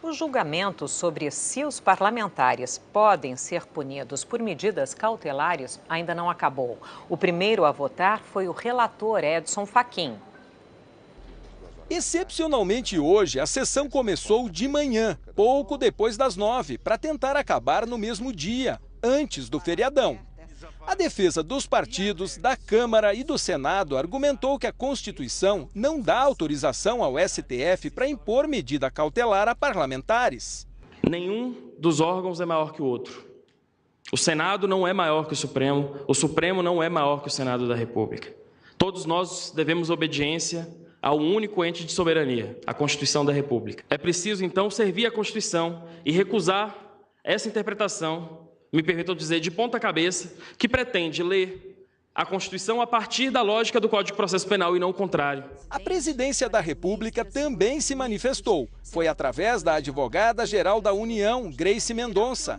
O julgamento sobre se os parlamentares podem ser punidos por medidas cautelares ainda não acabou. O primeiro a votar foi o relator Edson Fachin. Excepcionalmente hoje, a sessão começou de manhã, pouco depois das 9, para tentar acabar no mesmo dia, antes do feriadão. A defesa dos partidos, da Câmara e do Senado argumentou que a Constituição não dá autorização ao STF para impor medida cautelar a parlamentares. Nenhum dos órgãos é maior que o outro. O Senado não é maior que o Supremo não é maior que o Senado da República. Todos nós devemos obediência ao único ente de soberania, a Constituição da República. É preciso, então, servir a Constituição e recusar essa interpretação, me permitam dizer, de ponta cabeça, que pretende ler a Constituição a partir da lógica do Código de Processo Penal e não o contrário. A Presidência da República também se manifestou. Foi através da advogada-geral da União, Grace Mendonça.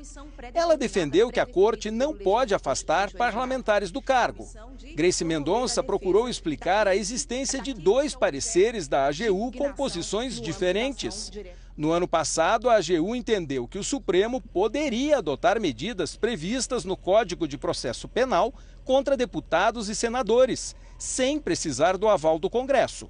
Ela defendeu que a Corte não pode afastar parlamentares do cargo. Grace Mendonça procurou explicar a existência de 2 pareceres da AGU com posições diferentes. No ano passado, a AGU entendeu que o Supremo poderia adotar medidas previstas no Código de Processo Penal contra deputados e senadores, sem precisar do aval do Congresso.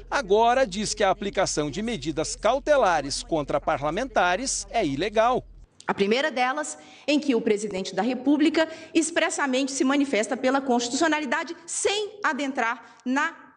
Agora diz que a aplicação de medidas cautelares contra parlamentares é ilegal. A primeira delas, em que o presidente da República expressamente se manifesta pela constitucionalidade sem adentrar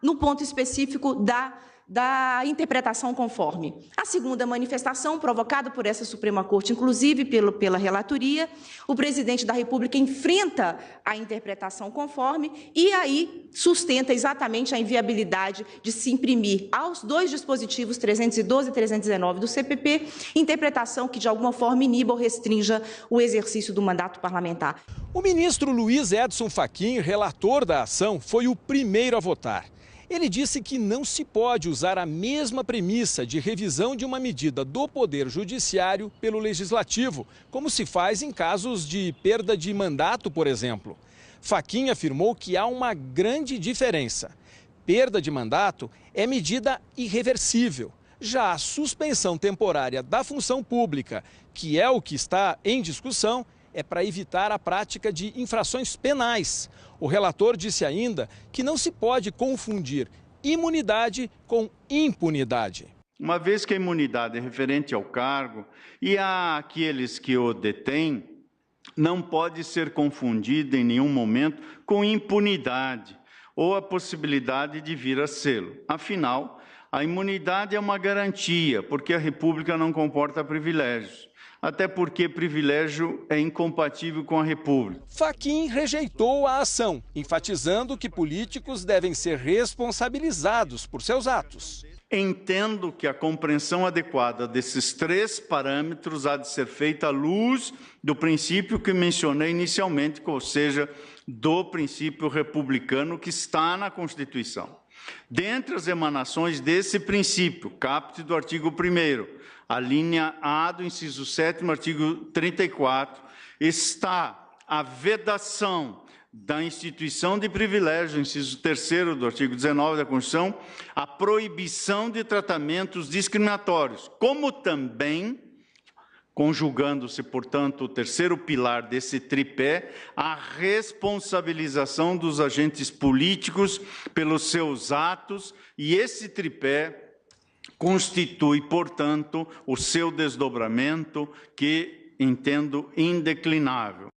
no ponto específico da interpretação conforme. A segunda manifestação, provocada por essa Suprema Corte, inclusive pela relatoria, o presidente da República enfrenta a interpretação conforme e aí sustenta exatamente a inviabilidade de se imprimir aos 2 dispositivos 312 e 319 do CPP, interpretação que de alguma forma iniba ou restrinja o exercício do mandato parlamentar. O ministro Luiz Edson Fachin, relator da ação, foi o primeiro a votar. Ele disse que não se pode usar a mesma premissa de revisão de uma medida do Poder Judiciário pelo Legislativo, como se faz em casos de perda de mandato, por exemplo. Fachin afirmou que há uma grande diferença. Perda de mandato é medida irreversível. Já a suspensão temporária da função pública, que é o que está em discussão, é para evitar a prática de infrações penais. O relator disse ainda que não se pode confundir imunidade com impunidade. Uma vez que a imunidade é referente ao cargo e àqueles que o detêm, não pode ser confundida em nenhum momento com impunidade ou a possibilidade de vir a sê-lo. Afinal, a imunidade é uma garantia, porque a República não comporta privilégios. Até porque privilégio é incompatível com a República. Fachin rejeitou a ação, enfatizando que políticos devem ser responsabilizados por seus atos. Entendo que a compreensão adequada desses 3 parâmetros há de ser feita à luz do princípio que mencionei inicialmente, ou seja, do princípio republicano que está na Constituição. Dentre as emanações desse princípio, caput do artigo 1º, a linha A do inciso 7º, artigo 34, está a vedação da instituição de privilégio, inciso 3º do artigo 19 da Constituição, a proibição de tratamentos discriminatórios, como também, conjugando-se, portanto, o 3º pilar desse tripé, a responsabilização dos agentes políticos pelos seus atos, e esse tripé constitui, portanto, o seu desdobramento que entendo indeclinável.